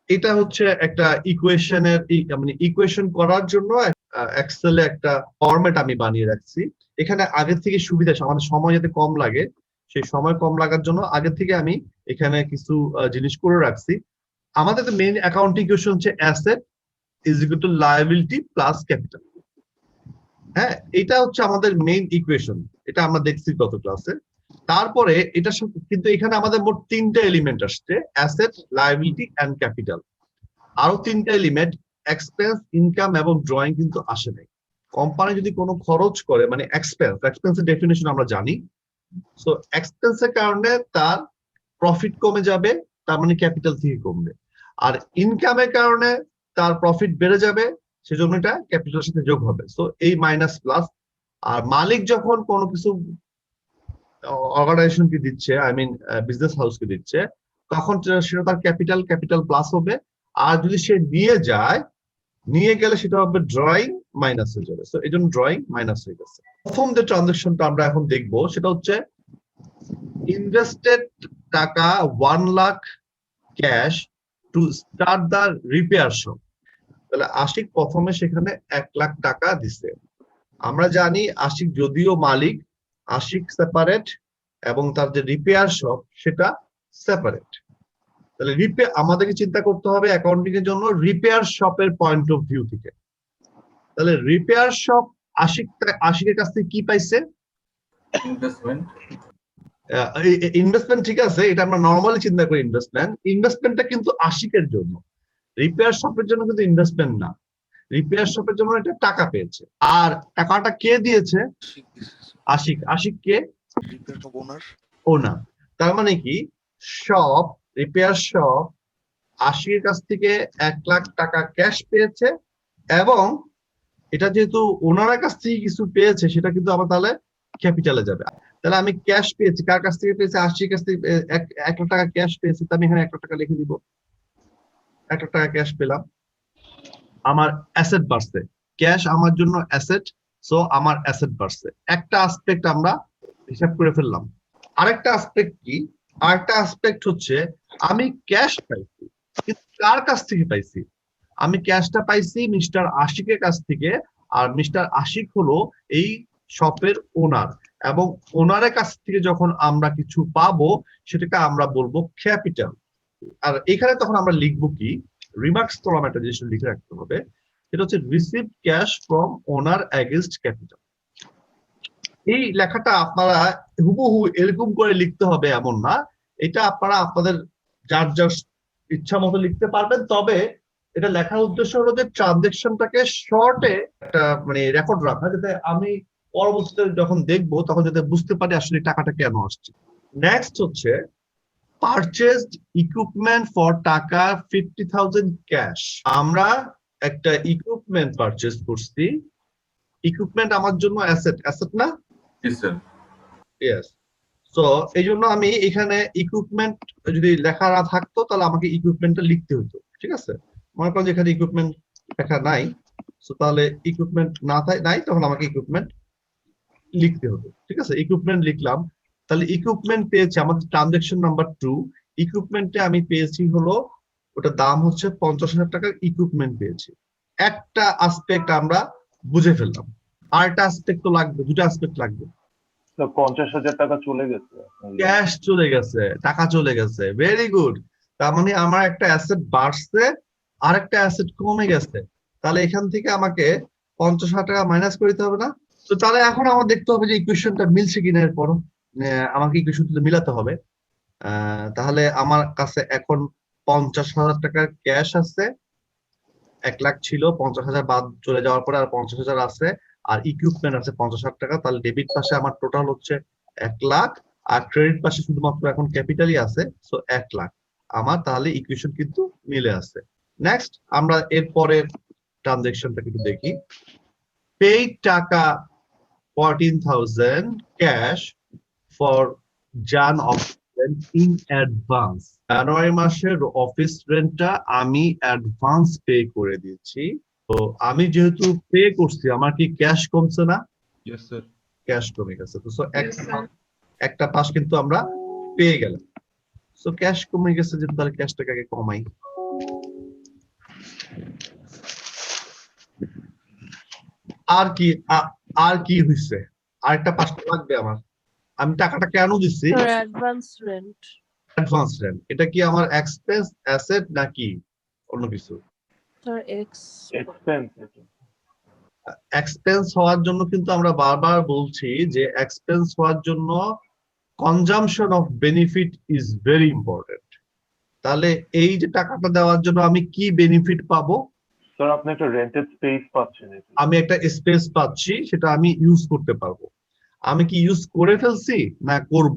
এটা হচ্ছে একটা ইকুয়েশনের মানে ইকুয়েশন করার জন্য এক্সেলে একটা ফরম্যাট আমি বানিয়ে রাখছি। এখানে আগের থেকে সুবিধা, আমাদের সময় যাতে কম লাগে, সেই সময় কম লাগার জন্য আগে থেকে আমি এখানে কিছু জিনিস করে রাখছি। আমাদের তো মেইন অ্যাকাউন্টিং ইকুয়েশন হচ্ছে asset is equal to liability plus capital. হ্যাঁ, এটা হচ্ছে আমাদের মেইন ইকুয়েশন, এটা আমরা দেখছি গত ক্লাসে। তারপরে এটা কিন্তু এখানে আমাদের মোট 3টা এলিমেন্ট আসছে, অ্যাসেট, লায়াবিলিটি এন্ড ক্যাপিটাল। আরো 3টা এলিমেন্ট এক্সপেন্স, ইনকাম এবং ড্রয়িং কিন্তু আসে নাই। কোম্পানি যদি কোনো খরচ করে, মানে এক্সপেন্সের ডেফিনেশন আমরা জানি। সো এক্সপেন্সের কারণে তার প্রফিট কমে যাবে, তার মানে ক্যাপিটাল থেকে কমবে। আর ইনকামের কারণে তার প্রফিট বেড়ে যাবে, সেজন্য এটা ক্যাপিটালের সাথে যোগ হবে। সো এই মাইনাস প্লাস। আর মালিক যখন কোনো কিছু অর্গানাইজেশনকে দিচ্ছে, আই মিন বিজনেস হাউসকে দিচ্ছে, তখন সেটা তার ক্যাপিটাল প্লাস হবে। আর যদি সে নিয়ে গেলে সেটা হবে ড্রয়িং মাইনাস হয়ে যাবে। সো এই জন্য ড্রয়িং মাইনাস হয়ে গেছে। প্রথম যে ট্রানজাকশনটা আমরা এখন দেখবো সেটা হচ্ছে ইনভেস্টেড টাকা 1 lakh cash to start the repair shop. তাহলে আশিক প্রথমে সেখানে 1 লাখ টাকা দিছে। আমরা জানি আশিক যদিও মালিক, আশিক সেপারেট এবং তার যে রিপেয়ার শপ সেটা সেপারেট। তাহলে আমাদেরকে চিন্তা করতে হবে অ্যাকাউন্টিং এর জন্য রিপেয়ার শপের পয়েন্ট অফ ভিউ থেকে। তাহলে রিপেয়ার শপ আশিকের কাছ থেকে কি পাইছে? ইনভেস্টমেন্ট। ঠিক আছে, এটা আমরা নর্মালি চিন্তা করি ইনভেস্টমেন্টটা কিন্তু আশিকের জন্য, রিপেয়ার শপের জন্য কিন্তু ইনভেস্টমেন্ট না। রিপেয়ার শপের জন্য এটা টাকা পেয়েছে। আর টাকাটা কে দিয়েছে? আশিক কে? ওনার। তার মানে কি শপ, রিপেয়ার শপ আশিকের কাছ থেকে 1 লাখ টাকা ক্যাশ পেয়েছে, এবং এটা যেহেতু ওনার কাছ থেকে কিছু পেয়েছে সেটা কিন্তু আবার তাহলে ক্যাপিটালে যাবে। তাহলে আমি ক্যাশ পেয়েছি, কার কাছ থেকে পেয়েছি? আশির কাছ থেকে 1 লাখ টাকা ক্যাশ পেয়েছি, আমি এখানে 1 লাখ টাকা লিখে দিব। 1 লাখ টাকা ক্যাশ পেলাম। আমার অ্যাসেট বাড়ছে, ক্যাশ আমার জন্য অ্যাসেট, সো আমার অ্যাসেট বাড়ছে। একটা অ্যাসপেক্ট আমরা হিসাব করে ফেললাম। আরেকটা অ্যাসপেক্ট কি? আরেকটা অ্যাসপেক্ট হচ্ছে আমি ক্যাশ পাইছি, কিন্তু কার কাছ থেকে পাইছি? আমি ক্যাশটা পাইছি মিস্টার আশিকের কাছ থেকে। আর মিস্টার আশিক হলো এই শপের ওনার, এবং ওনারের কাছ থেকে যখন আমরা কিছু পাবো সেটাকে আমরা বলবো ক্যাপিটাল। আর এখানে তখন আমরা লিখবো কি, রিমার্কস কলাম একটা জিনিস লিখে রাখতে হবে, এটা হচ্ছে receive cash from owner against capital. এই লেখাটা আপনারা হুবহু এরকম করে লিখতে হবে এমন না, এটা আপনারা আপনাদের যার যার ইচ্ছা মতো লিখতে পারবেন। তবে এটা লেখার উদ্দেশ্য হলো যে ট্রানজেকশনটাকে শর্টে একটা মানে রেকর্ড রাখা, যাতে আমি পরবর্তীতে যখন দেখবো তখন যাতে বুঝতে পারি আসলে টাকাটা কেন আসছে। নেক্সট হচ্ছে পারচেজড ইকুইপমেন্ট ফর টাকা 50,000 ক্যাশ। আমরা একটা ইকুইপমেন্ট পারচেজ করছি। ইকুইপমেন্ট আমার জন্য অ্যাসেট না? ইয়েস। সো এই জন্য আমি এখানে ইকুইপমেন্ট যদি লেখা না থাকতো তাহলে আমাকে ইকুইপমেন্টটা লিখতে হতো। ঠিক আছে, মনে করেন এখানে ইকুইপমেন্ট লেখা নাই, সো তাহলে ইকুইপমেন্ট নাই, তখন আমাকে ইকুইপমেন্ট লিখতে হতো। ঠিক আছে, ইকুইপমেন্ট লিখলাম। তাহলে ইকুইপমেন্ট পেয়েছি আমাদের ট্রানজাকশন নাম্বার 2। ইকুইপমেন্টে আমি পেয়েছি হলো, ওটার দাম হচ্ছে 50,000 টাকার ইকুইপমেন্ট পেয়েছি। একটা আসপেক্ট আমরা বুঝে ফেললাম। আরেকটা আসপেক্ট তো লাগবে, দুটো আসপেক্ট লাগবে। 50,000 টাকা চলে গেছে, ক্যাশ চলে গেছে, টাকা চলে গেছে, ভেরি গুড। তার মানে আমার একটা অ্যাসেট বাড়ছে, আর একটা অ্যাসেট কমে গেছে। তাহলে এখান থেকে আমাকে 50,000 টাকা মাইনাস করে দিতে হবে না? তো তাহলে এখন আমার দেখতে হবে যে ইকুয়েশনটা মিলছে কিনা। এরপর আমাকে ইকুয়েশনটা মিলাতে হবে। তাহলে আমার কাছে এখন 50,000 টাকার ক্যাশ আছে, 1 লাখ ছিল, 50,000 বাদ চলে যাওয়ার পরে আর 50,000 আছে, আর ইকুইপমেন্ট আছে 50,000 টাকা। তাহলে ডেবিট পাশে আমার টোটাল হচ্ছে 1 লাখ, আর ক্রেডিট পাশে শুধুমাত্র এখন ক্যাপিটালই আছে, সো 1 লাখ। আমার তাহলে ইকুয়েশন কিন্তু মিলে আছে। নেক্সট আমরা এর পরের ট্রানজাকশনটা একটু দেখি। পেইড টাকা 14,000 ক্যাশ ফর জান অফিস রেন্ট ইন অ্যাডভান্স। জানুয়ারি মাসের অফিস রেন্টটা আমি অ্যাডভান্স পে করে দিয়েছি। তো আমি যেহেতু পে করছি, আমার কি ক্যাশ কমছে না? Yes, sir. ক্যাশ কমে গেছে। তো একটা পাশ কিন্তু আমরা পেয়ে গেলাম। সো ক্যাশ কমে গেছে, যে তাহলে ক্যাশটাকে আগে কমাই। আর কি আর কি হইছে? আরেকটা 5টা লাগবে আমার। আমি টাকাটা কেন দিচ্ছি? Sir advance rent. Advance rent. এটা কি আমার এক্সপেন্স, অ্যাসেট নাকি অন্য কিছু? Sir expense. এক্সপেন্স হওয়ার জন্য কিন্তু আমরা বারবার বলছি যে এক্সপেন্স হওয়ার জন্য consumption of benefit is very important. তাহলে এই যে টাকাটা দেওয়ার জন্য আমি কি বেনিফিট পাবো? স্যার আপনি একটা রেন্টেড স্পেস পাচ্ছেন। আমি একটা স্পেস পাচ্ছি, সেটা আমি ইউজ করতে পারবো। আমি কি ইউজ করে ফেলছি না করব?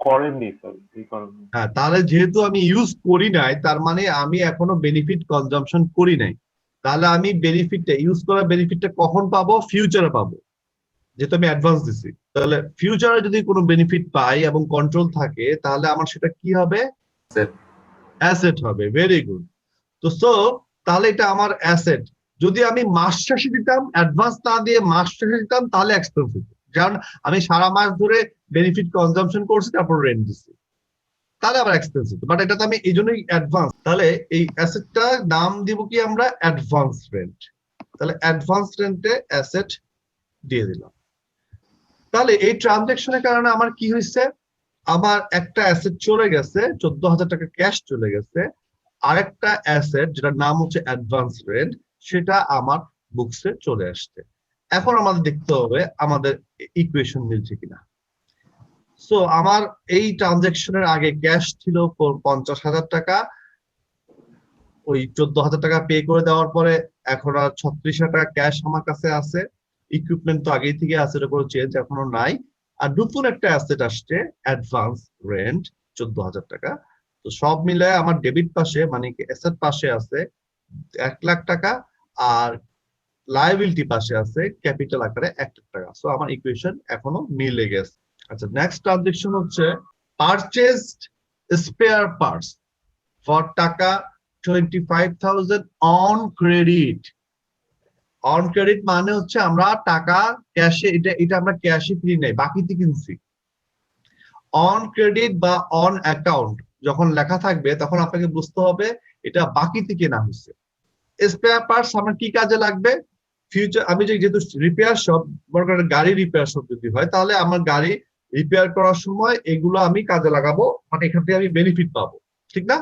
করেননি স্যার, এই কারণে। হ্যাঁ, তাহলে যেহেতু আমি ইউজ করি নাই, তার মানে আমি এখনো বেনিফিট কনজাম্পশন করি নাই। তাহলে আমি বেনিফিটটা, ইউজ করা বেনিফিটটা কখন পাবো? ফিউচারে পাবো, যেহেতু আমি অ্যাডভান্স দিছি। তাহলে ফিউচারে যদি কোনো বেনিফিট পাই এবং কন্ট্রোল থাকে, তাহলে আমার সেটা কি হবে? অ্যাসেট হবে। Very good. তো তাহলে এটা আমার অ্যাসেট। যদি আমি মাস শেষে দিতাম, অ্যাডভান্স না দিয়ে মাস শেষে দিতাম, তাহলে এক্সপেন্স হতো। কারণ আমি সারা মাস ধরে বেনিফিট কনজাম্পশন করছি, তারপর রেন্ট দিচ্ছি, তাহলে আবার এক্সপেন্স হতো। বাট এটা তো আমি এই জন্যই অ্যাডভান্স। তাহলে এই অ্যাসেটটা নাম দিব কি আমরা? Advance rent. তাহলে অ্যাডভান্স রেন্টে অ্যাসেট দিয়ে দিলাম। তাহলে এই ট্রানজাকশনের কারণে আমার কি হয়েছে? আমার একটা অ্যাসেট চলে গেছে, 14,000 টাকা ক্যাশ চলে গেছে। আরেকটা অ্যাসেট যেটার নাম হচ্ছে অ্যাডভান্স রেন্ট, সেটা আমার বুকসে চলে আসছে। এখন আমাদের দেখতে হবে আমাদের ইকুয়েশন মিলছে কিনা। সো আমার এই ট্রানজাকশনের আগে ক্যাশ ছিল 50,000 টাকা। ওই 14,000 টাকা পে করে দেওয়ার পরে এখন আর 36,000 টাকা ক্যাশ আমার কাছে আছে। ইকুইপমেন্ট তো আগেই থেকে আছে, এটা কোনো চেঞ্জ এখনো নাই। আর নতুন একটা অ্যাসেট আসছে, অ্যাডভান্স রেন্ট, 14,000 টাকা। তো সব মিলায় আমার ডেবিট পাশে, মানে কি অ্যাসেট পাশে আছে 1 লাখ টাকা, আর লায়াবিলিটি পাশে আছে ক্যাপিটাল আকারে 1 লাখ টাকা। সো আমার ইকুয়েশন এখনো মিলে গেছে। আচ্ছা, নেক্সট ট্রানজাকশন হচ্ছে পারচেজড স্পেয়ার পার্টস ফর টাকা 25,000 অন ক্রেডিট। অন ক্রেডিট মানে হচ্ছে আমরা টাকা ক্যাশে, এটা আমরা ক্যাশে কিনি নাই, বাকিতে কিনছি। অন ক্রেডিট বা অন অ্যাকাউন্ট যখন লেখা থাকবে, তখন আপনাকে বুঝতে হবে এটা বাকিতে কেনা হয়েছে। স্পেয়ার পার্টস আমার কি কাজে লাগবে? ফিউচার, আমি যেহেতু রিপেয়ার শপ, মনে করেন গাড়ি রিপেয়ার শপ যদি হয়, তাহলে আমার গাড়ি রিপেয়ার করার সময় এগুলো আমি কাজে লাগাবো, মানে এখান থেকে আমি বেনিফিট পাবো, ঠিক না?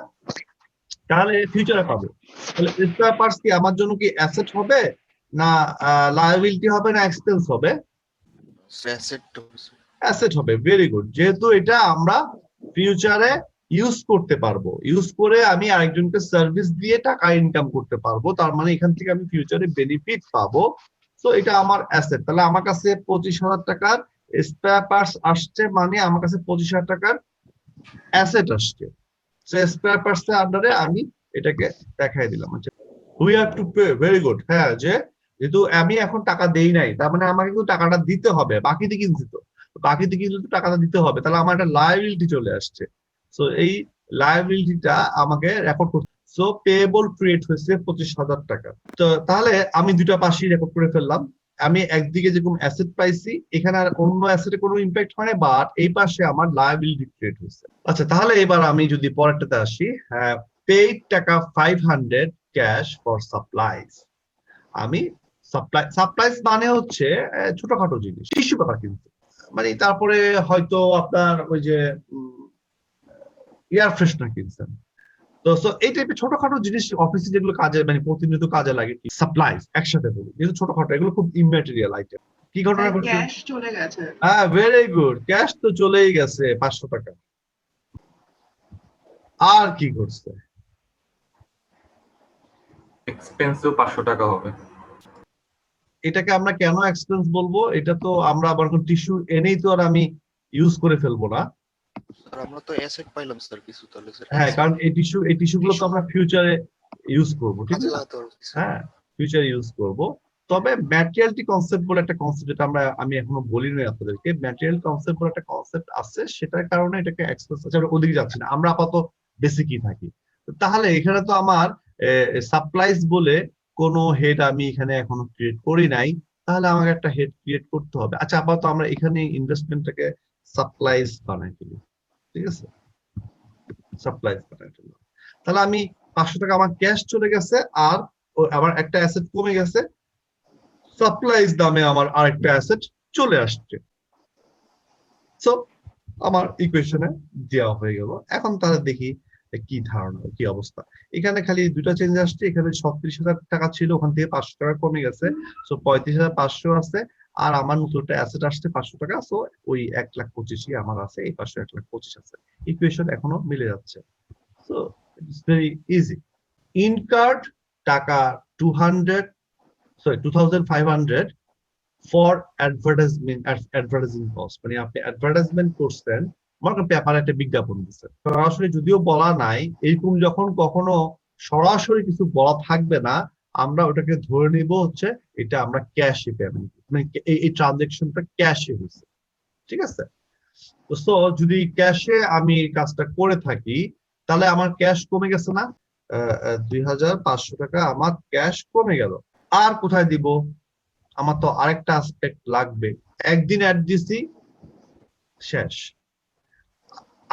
তাহলে ফিউচারে পাবো। তাহলে স্পেয়ার পার্টস কি আমার জন্য কি অ্যাসেট হবে, না লায়াবিলিটি হবে, না এক্সপেন্স হবে? অ্যাসেট হবে। Very good. যেহেতু এটা আমরা ফিউচারে ইউজ করতে পারবো, ইউজ করে আমি আরেকজনকে সার্ভিস দিয়ে টাকা ইনকাম করতে পারবো, তার মানে এখান থেকে আমি ফিউচারে বেনিফিট পাবো। তো এটা আমার অ্যাসেট। তাহলে আমার কাছে 25,000 টাকার স্পেয়ার পার্টস আসছে, মানে আমার কাছে 25,000 টাকার অ্যাসেট আসছে। স্পেয়ার পার্টস এর আন্ডারে আমি এটাকে দেখাই দিলাম। আচ্ছা, we have to pay. Very good. হ্যাঁ, যেহেতু আমি এখন টাকা দেই নাই, তার মানে আমাকে কিন্তু টাকাটা দিতে হবে, বাকিতে কিনছি তো, বাকিতে কিন্তু টাকাটা দিতে হবে। তাহলে আমার একটা লায়াবিলিটি চলে আসছে। সো এই লায়াবিলিটিটা আমাকে রেকর্ড করতে, সো পেয়েবল ক্রিয়েট হয়েছে 25,000 টাকা। তো তাহলে আমি দুটা পাশেই রেকর্ড করে ফেললাম। আমি একদিকে যেরকম অ্যাসেট পাইছি, এখানে আর অন্য অ্যাসেটে কোনো ইম্প্যাক্ট হয় না, বাট এই পাশে আমার লায়াবিলিটি ক্রিয়েট হয়েছে। আচ্ছা, তাহলে এবার আমি যদি পরেরটাতে আসি, পেইড টাকা 500 ক্যাশ ফর সাপ্লাইজ। আমি সাপ্লাইজ মানে হচ্ছে ছোটখাটো জিনিস, টিস্যু পেপার কিনতে, মানে তারপরে হয়তো আপনার ওই যে এয়ার ফ্রেশনার কিনছেন। তো এই টাইপের ছোটখাটো জিনিস অফিসে যেগুলো কাজে, মানে প্রতিনিয়ত কাজে লাগে, সাপ্লাইজ একসাথে বলি, যেহেতু ছোটখাটো, এগুলো খুব ইম্যাটেরিয়াল আইটেম। কি ঘটনা ঘটছে? ক্যাশ চলে গেছে। হ্যাঁ, ভেরি গুড। ক্যাশ তো চলেই গেছে 500 টাকা। আর কি ঘটছে? এক্সপেন্সও 500 টাকা হবে। এটাকে আমরা কেন এক্সপেন্স বলবো? এটা তো আমরা আবার টিস্যু এনেই তো আর আমি ইউজ করে ফেলবো না। স্যার আমরা তো অ্যাসেট পাইলাম স্যার কিছু, তাহলে স্যার হ্যাঁ, কারণ এই টিস্যুগুলো তো আমরা ফিউচারে ইউজ করবো, ঠিক কাজে না? লাগাতে পারবো স্যার। হ্যাঁ, ফিউচারে ইউজ করব। তবে ম্যাটেরিয়ালিটি কনসেপ্ট বলে একটা কনসেপ্ট, যেটা আমি এখনো বলি নাই আপনাদেরকে, ম্যাটেরিয়াল কনসেপ্ট বলে একটা কনসেপ্ট আছে, সেটার কারণে এটাকে এক্সপেন্স আছে। আমরা ওদিকে যাচ্ছি না, আমরা আপাতত বেসিকই থাকি। তাহলে এখানে তো আমার সাপ্লাইজ বলে কোনো হেড আমি এখানে এখনো ক্রিয়েট করি নাই, তাহলে আমাকে একটা হেড ক্রিয়েট করতে হবে। আচ্ছা, আপাতত আমরা এখানে ইনভেস্টমেন্টটাকে সাপ্লাইজ বানাই ফেলি, ঠিক আছে? সাপ্লাইজ বানাই ফেললাম। তাহলে আমি 500 টাকা আমার ক্যাশ চলে গেছে, আর আমার একটা অ্যাসেট কমে গেছে, সাপ্লাইজ দামে আমার আরেকটা অ্যাসেট চলে আসছে। সো আমার ইকুয়েশনে দেওয়া হয়ে গেল। এখন তাহলে দেখি কি ধারণা, কি অবস্থা। এখানে খালি দুটা চেঞ্জ আসছে, এখানে 36,000 টাকা ছিল, ওখান থেকে 500 টাকা কমে গেছে, সো 35,500 আছে। আর আমার নতুন একটা অ্যাসেট আসছে 500 টাকা, সো ওই 1,25,000 আমার আছে, এই পাশে 1,25,000 আছে। ইকুয়েশন এখনো মিলে যাচ্ছে। So it's very easy. Incurred টাকা 2,500 ফর অ্যাডভার্টাইজিং কস্ট, মানে আপনি অ্যাডভার্টাইজমেন্ট করছেন, আমার পেপারে একটা বিজ্ঞাপন দিচ্ছে, সরাসরি যদিও বলা নাই, এরকম যখন কখনো সরাসরি কিছু বলা থাকবে না, আমরা ওটাকে ধরে নিব হচ্ছে এটা আমরা ক্যাশে পেমেন্ট, মানে এই ট্রানজেকশনটা ক্যাশে হয়েছে, ঠিক আছে। তো যদি ক্যাশে আমি কাজটা করে থাকি, তাহলে আমার ক্যাশ কমে গেছে না, 2,500 টাকা আমার ক্যাশ কমে গেল। আর কোথায় দিব, আমার তো আরেকটা আসপেক্ট লাগবে। একদিন অ্যাড দিছি, শেষ।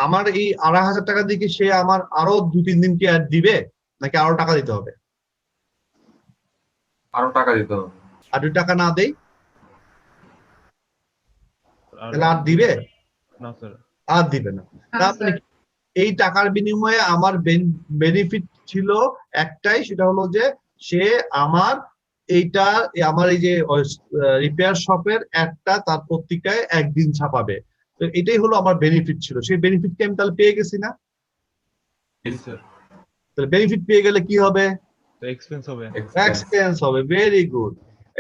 আমার এই 2,500 টাকা দিয়ে কি সে আমার আরো 2-3 দিন কি অ্যাড দিবে, নাকি আরো টাকা দিতে হবে? আরো টাকা দিতে হবে। আর 2 টাকা না দেই তাহলে আর দিবে? না স্যার, আর দিবে না। তার মানে এই টাকার বিনিময়ে আমার বেনিফিট ছিল একটাই, সেটা হলো যে সে আমার এইটা, আমার এই যে রিপেয়ার শপের একটা তার পত্রিকায় একদিন ছাপাবে, তো এটাই হলো আমার বেনিফিট ছিল। সেই বেনিফিটকে আমি তাহলে পেয়ে গেছি না? জি স্যার, তাহলে বেনিফিট পেয়ে গেলে কি হবে? এক্সপেন্স হবে। এক্সপেন্স হবে। Very good.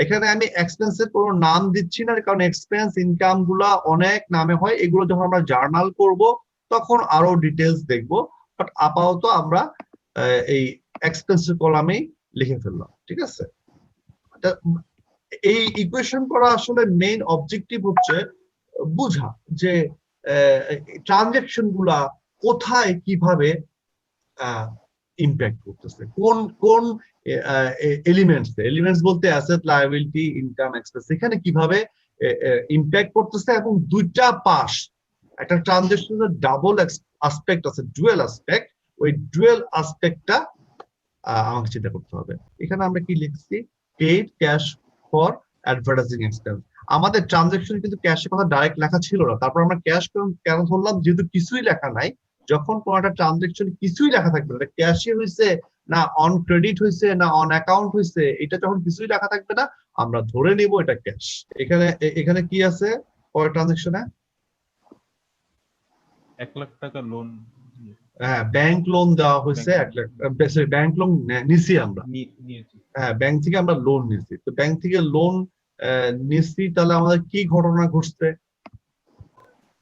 এখানে আমি এক্সপেন্সের কোনো নাম দিচ্ছি না, কারণ এক্সপেন্স ইনকাম গুলা অনেক নামে হয়, এগুলো যখন আমরা জার্নাল করব তখন আরো ডিটেলস দেখবো, বাট আপাতত আমরা এই এক্সপেন্সের কলামেই লিখে ফেললাম, ঠিক আছে। এই ইকুয়েশন করা আসলে মেইন অবজেক্টিভ হচ্ছে বুঝা যে ট্রানজেকশন গুলা কোথায় কিভাবে ইম্প্যাক্ট করতেছে, কোন কোন এলিমেন্টস বলতে অ্যাসেট, লায়াবিলিটি, ইনকাম, এক্সপেন্স, এখানে কিভাবে ইম্প্যাক্ট করতেছে। এবং দুইটা পাশ, একটা ট্রানজেকশনের ডাবল আসপেক্ট আছে, ডুয়েল আসপেক্ট, ওই ডুয়েল আসপেক্টটা আমাকে চিন্তা করতে হবে। এখানে আমরা কি লিখছি, paid cash for advertising expense. আমাদের ট্রানজেকশন কিন্তু ক্যাশের কথা ডাইরেক্ট লেখা ছিল না, তারপর আমরা ক্যাশ কেন ধরলাম, যেহেতু কিছুই লেখা নাই। যখন কোনো একটা ট্রানজেকশন কিছুই লেখা থাকবে না, ক্যাশে হয়েছে না অন ক্রেডিট হয়েছে না অন অ্যাকাউন্ট হয়েছে, এটা যখন কিছুই লেখা থাকবে না, আমরা ধরে নিব এটা ক্যাশ। এখানে কি আছে পরের ট্রানজেকশনে? 1 লাখ টাকা লোন হ্যাঁ, ব্যাংক লোন দেওয়া হয়েছে 1 লাখ, ব্যাংক লোন নিছি আমরা। নিয়েছি। হ্যাঁ, ব্যাংক থেকে আমরা লোন নিছি। তো ব্যাংক থেকে লোন নিছি, তাহলে আমাদের কি ঘটনা ঘটছে?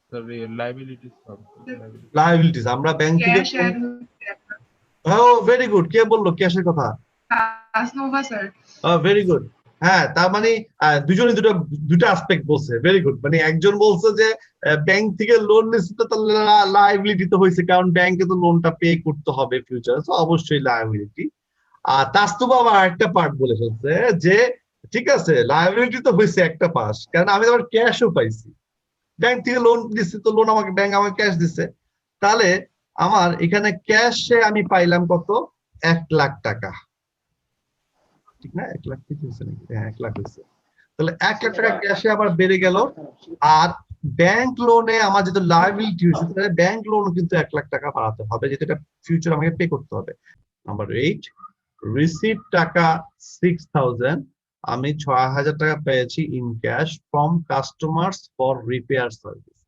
স্যার লায়াবিলিটিস লায়াবিলিটিস, আমরা ব্যাংক থেকে, ভেরি গুড, কে বললো ক্যাশের কথা? Very good. হ্যাঁ, তার মানে দুজনে দুটা আসপেক্ট বলছে, ভেরি গুড। মানে একজন বলছে যে ব্যাংক থেকে লোন নিচ্ছে, তো তাহলে লায়াবিলিটি তো হয়েছে, কারণ ব্যাংকে তো লোনটা পে করতে হবে ফিউচার, তো অবশ্যই লায়াবিলিটি। আর তাস্তবা আবার একটা পার্ট বলে ফেলছে যে ঠিক আছে, লায়াবিলিটি তো হয়েছে একটা পাশ, কারণ আমি আবার ক্যাশও পাইছি, ব্যাংক থেকে লোন দিচ্ছে, তো লোন আমাকে, ব্যাংক আমাকে ক্যাশ দিচ্ছে, তাহলে আমার এখানে ক্যাশে আমি পাইলাম কত? 1 লাখ টাকা, ঠিক না? 1 লাখ কিছু হয়েছে নাকি? হ্যাঁ, 1 লাখ হয়েছে। তাহলে 1 লাখ টাকা ক্যাশে আবার বেড়ে গেল। আর ব্যাংক লোনে আমার যেটা লায়াবিলিটি হয়েছে, তাহলে ব্যাংক লোন কিন্তু 1 লাখ টাকা বাড়াতে হবে, যেটা ফিউচার আমাকে পে করতে হবে। নাম্বার 8, রিসিভ টাকা 6,000, আমি 6,000 টাকা পেয়েছি in cash from customers for repair service.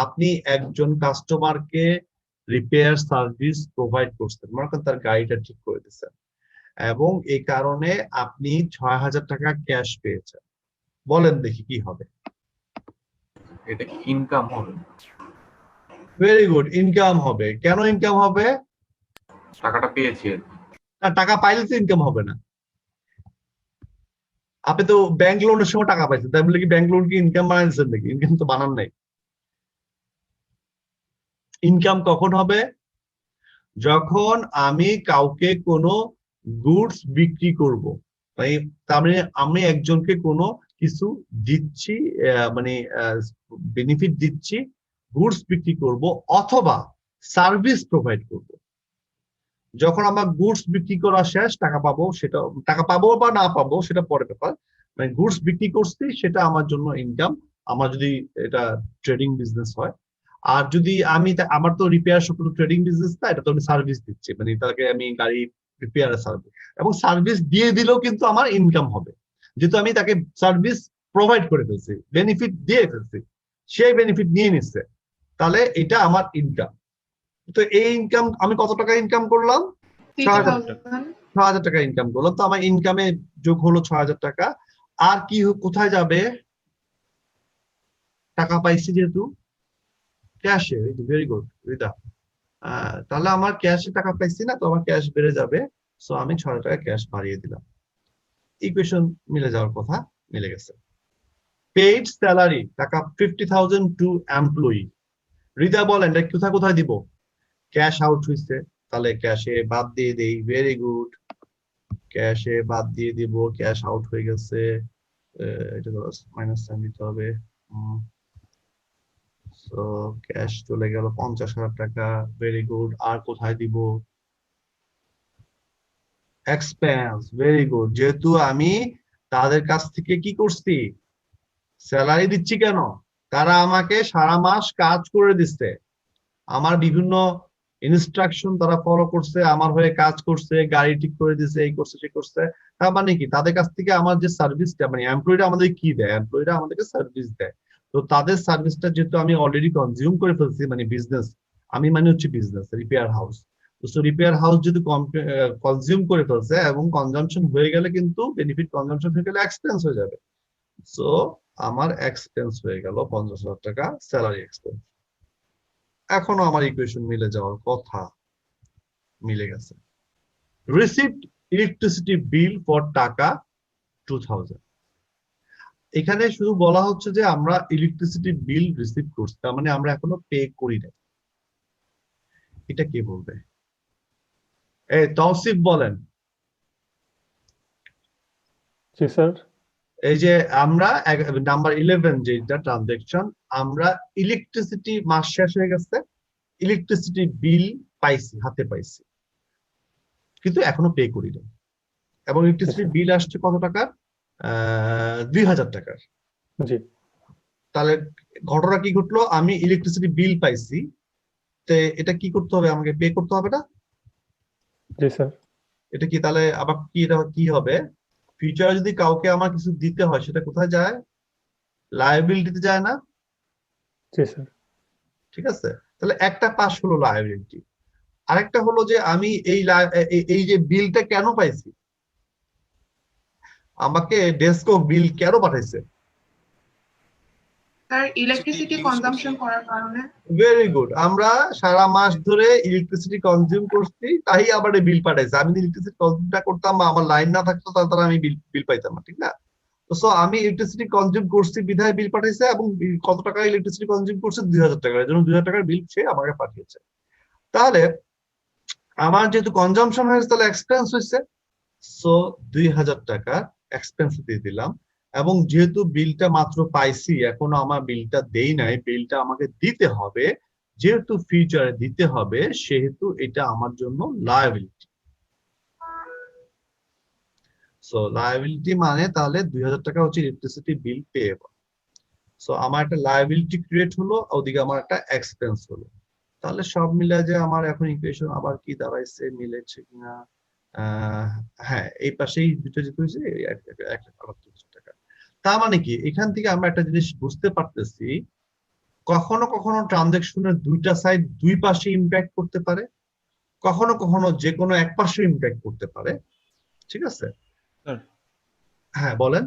আপনি একজন কাস্টমারকে রিপেয়ার সার্ভিস প্রোভাইড করছেন, মনে করেন তার গাড়িটা ঠিক করে দিচ্ছেন, এবং এই কারণে আপনি 6,000 টাকা ক্যাশ পেয়েছেন। বলেন দেখি কি হবে? এটা কি ইনকাম হবে? ভেরি গুড, ইনকাম হবে। কেন ইনকাম হবে? টাকাটা পেয়েছি। না, টাকা পাইলে তো ইনকাম হবে না। আপনি তো ব্যাংক লোনের সময় টাকা পাইছেন, তাই বলে কি ব্যাংক লোন কি ইনকাম বানাইছেন নাকি? ইনকাম তো বানান নাই। ইনকাম কখন হবে? যখন আমি কাউকে কোনো গুডস বিক্রি করব, তার মানে আমি একজনকে কোনো কিছু দিচ্ছি, মানে বেনিফিট দিচ্ছি, গুডস বিক্রি করব অথবা সার্ভিস প্রোভাইড করব। যখন আমার গুডস বিক্রি করা শেষ টাকা পাবো, সেটা টাকা পাবো বা না পাবো সেটা পরে ব্যাপার, মানে গুডস বিক্রি করছি সেটা আমার জন্য ইনকাম, আমার যদি এটা ট্রেডিং বিজনেস হয়। আর যদি আমি আমার তো রিপেয়ার শপ ট্রেডিং বিজনেস না, এটা তো আমি সার্ভিস দিচ্ছি, মানে তাকে আমি গাড়ি রিপেয়ারের সার্ভিস, এবং সার্ভিস দিয়ে দিলেও কিন্তু আমার ইনকাম হবে, যেহেতু আমি তাকে সার্ভিস প্রোভাইড করে ফেলছি, বেনিফিট দিয়ে ফেলছি, সেই বেনিফিট নিয়ে নিচ্ছে, তাহলে এটা আমার ইনকাম। তো এই ইনকাম আমি কত টাকা ইনকাম করলাম? 6,000 টাকা ইনকাম করলাম। তো আমার ইনকামে যোগ হলো 6,000 টাকা। আর কি কোথায় যাবে? টাকা পাইছি যেহেতু ক্যাশে, ভেরি গুড রিদা। তাহলে আমার ক্যাশে টাকা পাইছি না, তো আমার ক্যাশ বেড়ে যাবে, সো আমি 6,000 টাকা ক্যাশ বাড়িয়ে দিলাম। ইকুয়েশন মিলে যাওয়ার কথা মিলে গেছে। পেইড স্যালারি টাকা 50,000 টু এমপ্লয়ি। রিদা বলেন এটা কোথায় কোথায় দিব? ক্যাশ আউট হইছে, তাহলে ক্যাশে বাদ দিয়ে দেই, ভেরি গুড, ক্যাশে বাদ দিয়ে দিব, ক্যাশ আউট হয়ে গেছে, এটা মাইনাস সাইন দিতে হবে। সো ক্যাশ চলে গেল 50,000 টাকা, ভেরি গুড। আর কোথায় দিব? Expense, very good. যেহেতু আমি তাদের কাছ থেকে কি করছি, স্যালারি দিচ্ছি, কেন? তারা আমাকে সারা মাস কাজ করে দিচ্ছে, আমার বিভিন্ন ইনস্ট্রাকশন তারা ফলো করছে, আমার হয়ে কাজ করছে, গাড়ি ঠিক করে দিছে, এই করছে সে করছে। তার মানে কি, তাদের কাছ থেকে আমার যে সার্ভিসটা, মানে এমপ্লয়িরা আমাদের কি দেয়, এমপ্লয়িরা আমাদেরকে সার্ভিস দেয়। তো তাদের সার্ভিসটা যেহেতু আমি অলরেডি কনজিউম করে ফেলছি, মানে বিজনেস, আমি মানে হচ্ছে বিজনেস রিপেয়ার হাউস, তো রিপেয়ার হাউস যদি কনজিউম করে ফেলছে এবং কনজাম্পশন হয়ে গেলে কিন্তু বেনিফিট কনজাম্পশন হয়ে গেলে এক্সপেন্স হয়ে যাবে। সো আমার এক্সপেন্স হয়ে গেল 50,000 টাকা স্যালারি এক্সপেন্স। এখনো আমার ইকুয়েশন মিলে যাওয়ার কথা, মিলে গেছে। রিসিভড ইলেকট্রিসিটি বিল ফর টাকা 2,000। এখানে শুধু বলা হচ্ছে যে আমরা ইলেকট্রিসিটি বিল রিসিভ করছি, তার মানে আমরা এখনো পে করি না। এটা কে বলবে? এই তৌসিফ বলেন। জি স্যার। এই যে আমরা নাম্বার 11 যেটা ট্রানজাকশন, আমরা ইলেকট্রিসিটি মাস শেষ হয়ে গেছে, ইলেকট্রিসিটি বিল পাইছি, হাতে পাইছি, কিন্তু এখনো পে করি না, এবং ইলেকট্রিসিটি বিল আসছে কত টাকার? 2,000 টাকার। জি। তাহলে ঘটনা কি ঘটলো, আমি ইলেকট্রিসিটি বিল পাইছি, তো এটা কি করতে হবে, আমাকে পে করতে হবে না? জি স্যার। এটা কি তাহলে আবার কি, এটা কি হবে, ফিউচারে যদি কাউকে আমার কিছু দিতে হয় সেটা কোথায় যায়? লায়াবিলিটিতে যায় না? জি স্যার। ঠিক আছে, তাহলে একটা পাশ হলো লায়াবিলিটি। আরেকটা হলো যে আমি এই যে বিলটা কেন পাইছি, আমাকে ডেস্কো বিল কেন পাঠাইছে? স্যার ইলেকট্রিসিটি কনজাম্পশন করার কারণে। ভেরি গুড, আমরা সারা মাস ধরে ইলেকট্রিসিটি কনজিউম করছি, তাই আবার বিল পাঠাইছে। আমি যদি ইলেকট্রিসিটি কনজিউমটা করতাম বা আমার লাইন না থাকতো, তাহলে আমি বিল পাইতাম না, ঠিক না? তো সো আমি ইলেকট্রিসিটি কনজিউম করছি বিধায় বিল পাঠাইছে, এবং কত টাকা ইলেকট্রিসিটি কনজিউম করছে? 2,000 টাকা, এর জন্য 2,000 টাকার বিল সে আমাকে পাঠিয়েছে। তাহলে আমার যেহেতু কনজাম্পশন হয়েছে, তাহলে এক্সপেন্স হয়েছে, সো 2,000 টাকা এক্সপেন্স দিয়ে দিলাম। এবং যেহেতু বিলটা মাত্র পাইছি, এখনো আমার বিলটা দেই নাই, বিলটা আমাকে দিতে হবে, যেহেতু ফিউচারে দিতে হবে, সেহেতু এটা আমার জন্য লায়াবিলিটি। সো লায়াবিলিটি মানে তাহলে 2,000 টাকা হচ্ছে ইলেকট্রিসিটি বিল পেয়েবল। সো আমার একটা লায়াবিলিটি ক্রিয়েট হলো, ওদিকে আমার একটা এক্সপেন্স হলো। তাহলে সব মিলে যে আমার এখন ইকুয়েশন আবার কি দাঁড়াইছে, মিলেছে কিনা? হ্যাঁ, এই পাশেই দুটো যেতে হয়েছে, 1,78,000 টাকা। তার মানে কি, এখান থেকে আমরা একটা জিনিস বুঝতে পারতেছি, কখনো কখনো ট্রানজাকশনের দুইটা সাইড দুই পাশে ইম্প্যাক্ট করতে পারে, কখনো কখনো যে কোনো এক পাশে ইম্প্যাক্ট করতে পারে, ঠিক আছে? স্যার হ্যাঁ বলেন।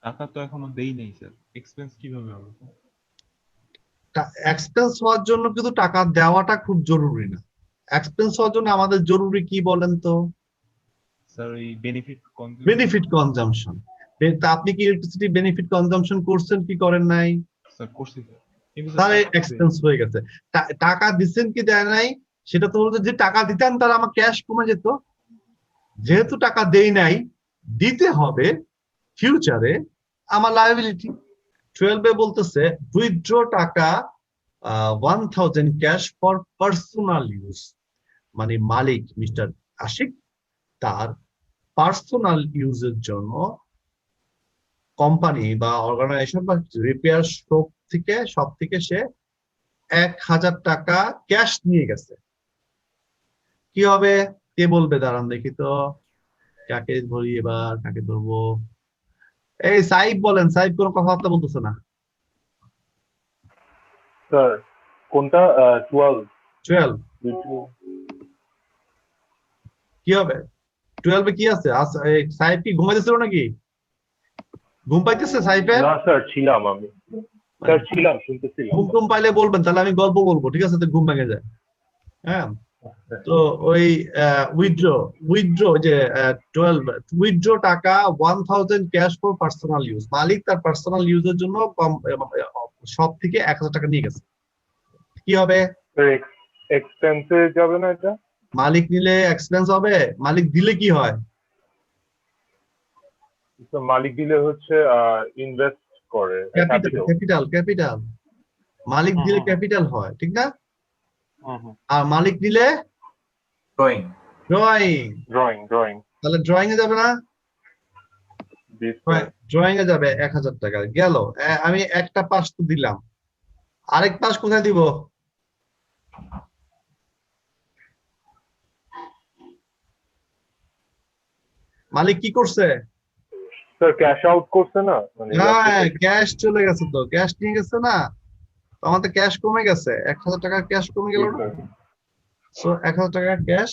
টাকা তো এখনো দেই নাই স্যার, এক্সপেন্স কিভাবে হবে? এক্সপেন্স হওয়ার জন্য কিন্তু টাকা দেওয়াটা খুব জরুরি না। এক্সপেন্স হওয়ার জন্য আমাদের জরুরি কি বলেন তো? স্যার এই বেনিফিট বেনিফিট কনজাম্পশন। তা আপনি কি ইলেকট্রিসিটি বেনিফিট কনজাম্পশন করছেন কি করেন নাই? স্যার করছি স্যার, কিন্তু তাহলে এক্সপেন্স হয়ে গেছে। টাকা দিচ্ছেন কি দেয় নাই সেটা তো বলতে, যে টাকা দিতেন তার আমার ক্যাশ কমে যেত, যেহেতু টাকা দেই নাই, দিতে হবে ফিউচারে, আমার লায়াবিলিটি। 12 বলতেছে উইথড্র টাকা 1,000 ক্যাশ ফর পার্সোনাল ইউজ, মানে মালিক মিস্টার আশিক তার পার্সোনাল ইউজের জন্য কোম্পানি বা অর্গানাইজেশন বা রিপেয়ার সব থেকে সে 1,000 টাকা ক্যাশ নিয়ে গেছে। কি হবে কে বলবে? দাঁড়ান দেখি তো কাকে ধরি এবার, কাকে ধরবো? এই সাইব বলেন, সাইব কোনো কথাবার্তা বলতেছে না। স্যার কোনটা 12 12 কি হবে? 12 কি আছে? সাইব কি ঘুমাইতেছিল নাকি? ঘুম পাইতেছে সাইফের? না স্যার ছিলাম আমি, স্যার ছিলাম, শুনতেছিলাম। ঘুম টুম পাইলে বলবেন, তাহলে আমি গল্প বলবো, ঠিক আছে? তো ঘুম ভেঙে যায়। হ্যাঁ, তো ওই উইথড্র যে 12 উইথড্র টাকা 1000 ক্যাশ ফর পার্সোনাল ইউজ। মালিক তার পার্সোনাল ইউজের জন্য সব থেকে 1000 টাকা নিয়ে গেছে। কি হবে? এক্সপেন্সে যাবে না এটা? মালিক নিলে এক্সপেন্স হবে, মালিক দিলে কি হয়? তো মালিক দিলে হচ্ছে ইনভেস্ট করে ক্যাপিটাল। মালিক দিলে ক্যাপিটাল হয়, ঠিক না? আর মালিক দিলে ড্রয়িং। ড্রয়িং। তাহলে ড্রয়িং এ যাবে না? ড্রয়িং এ যাবে 1000 টাকা গেল। আমি একটা পাশ তো দিলাম, আরেক পাশ কোথায় দিব? মালিক কি করছে? স্যার ক্যাশ আউট করছে না, মানে হ্যাঁ, ক্যাশ চলে গেছে, তো ক্যাশ নিয়ে গেছে না, তো আমাদের ক্যাশ কমে গেছে, 1000 টাকার ক্যাশ কমে গেল না? সো 1000 টাকার ক্যাশ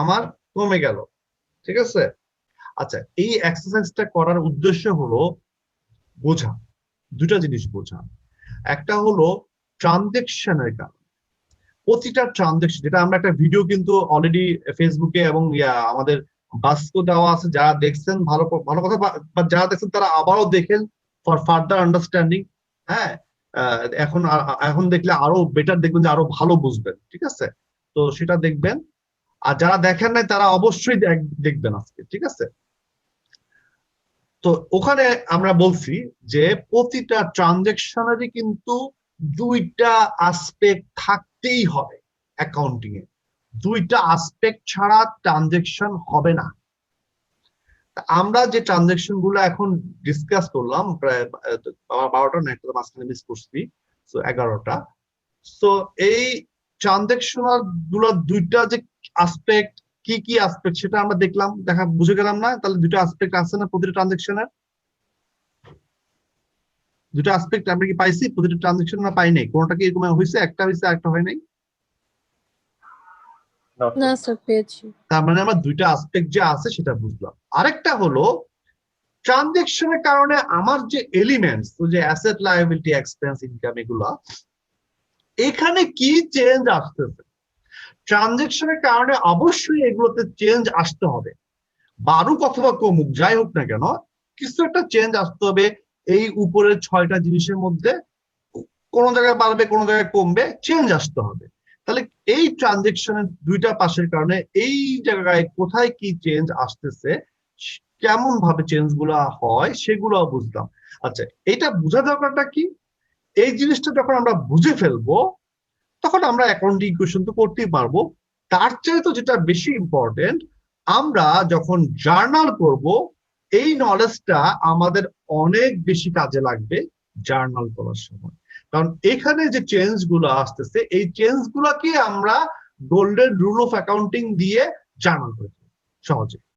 আমার কমে গেল, ঠিক আছে? আচ্ছা, এই এক্সারসাইজটা করার উদ্দেশ্য হলো বোঝা, দুটা জিনিস বোঝা। একটা হলো ট্রানজেকশনের কারণ, প্রতিটা ট্রানজেকশন, যেটা আমরা একটা ভিডিও কিন্তু অলরেডি ফেসবুকে এবং আমাদের বাস্কো দেওয়া আছে, যারা দেখছেন ভালো ভালো কথা, বা যারা দেখছেন তারা আবারও দেখেন ফর ফার্দার আন্ডারস্ট্যান্ডিং। হ্যাঁ, এখন দেখলে আরো বেটার দেখবেন, যে আরো ভালো বুঝবেন, ঠিক আছে? তো সেটা দেখবেন, আর যারা দেখেন নাই তারা অবশ্যই দেখবেন আজকে, ঠিক আছে? তো ওখানে আমরা বলছি যে প্রতিটা ট্রানজেকশনেরই কিন্তু দুইটা আসপেক্ট থাকতেই হবে অ্যাকাউন্টিং এ। দুইটা আসপেক্ট ছাড়া ট্রানজেকশন হবে না। আমরা যে ট্রানজেকশন গুলো এখন ডিসকাস করলাম, প্রায় 12টা না, একটা মাঝখানে মিস করছি, তো 11টা। তো এই ট্রানজেকশন গুলো দুইটা যে আসপেক্ট, কি কি আসপেক্ট সেটা আমরা দেখলাম, বুঝে গেলাম না? তাহলে দুটো আসপেক্ট আছে না প্রতিটা ট্রানজেকশনের? দুটো আসপেক্ট আমরা কি পাইছি প্রতিটা ট্রানজেকশন? না পাই নাই? কোনটা কি এরকম হয়েছে? একটা হয়েছে, একটা হয় নাই? না স্যার পেয়েছি। তার মানে আমার দুইটা আসপেক্ট যে আছে সেটা বুঝলাম। আরেকটা হলো ট্রানজেকশনের কারণে আমার যে এলিমেন্টস, যে অ্যাসেট, লায়াবিলিটি, এক্সপেন্স, ইনকাম, এগুলা এখানে কি চেঞ্জ আসতেছে? ট্রানজেকশনের কারণে অবশ্যই এগুলোতে চেঞ্জ আসতে হবে, বাড়ুক অথবা কমুক, যাই হোক না কেন, কিছু একটা চেঞ্জ আসতে হবে। এই উপরের 6টা জিনিসের মধ্যে কোন জায়গায় বাড়বে, কোন জায়গায় কমবে, চেঞ্জ আসতে হবে। তাহলে এই ট্রানজেকশনের দুইটা পাশের কারণে এই জায়গায় কোথায় কি চেঞ্জ আসতেছে, কেমন ভাবে চেঞ্জ গুলা হয়, সেগুলো বুঝলাম। আচ্ছা, এটা বোঝা দরকারটা কি? এই জিনিসটা যখন আমরা বুঝে ফেলবো, তখন আমরা অ্যাকাউন্টিং ইকুয়েশন তো করতেই পারবো। তার চেয়ে তো যেটা বেশি ইম্পর্টেন্ট, আমরা যখন জার্নাল করব, এই নলেজটা আমাদের অনেক বেশি কাজে লাগবে জার্নাল করার সময়। কারণ এখানে যে চেঞ্জ গুলো আসতেছে, এই চেঞ্জ গুলাকে আমরা গোল্ডেন রুল অফ অ্যাকাউন্টিং দিয়ে জার্নাল করতে সহজে।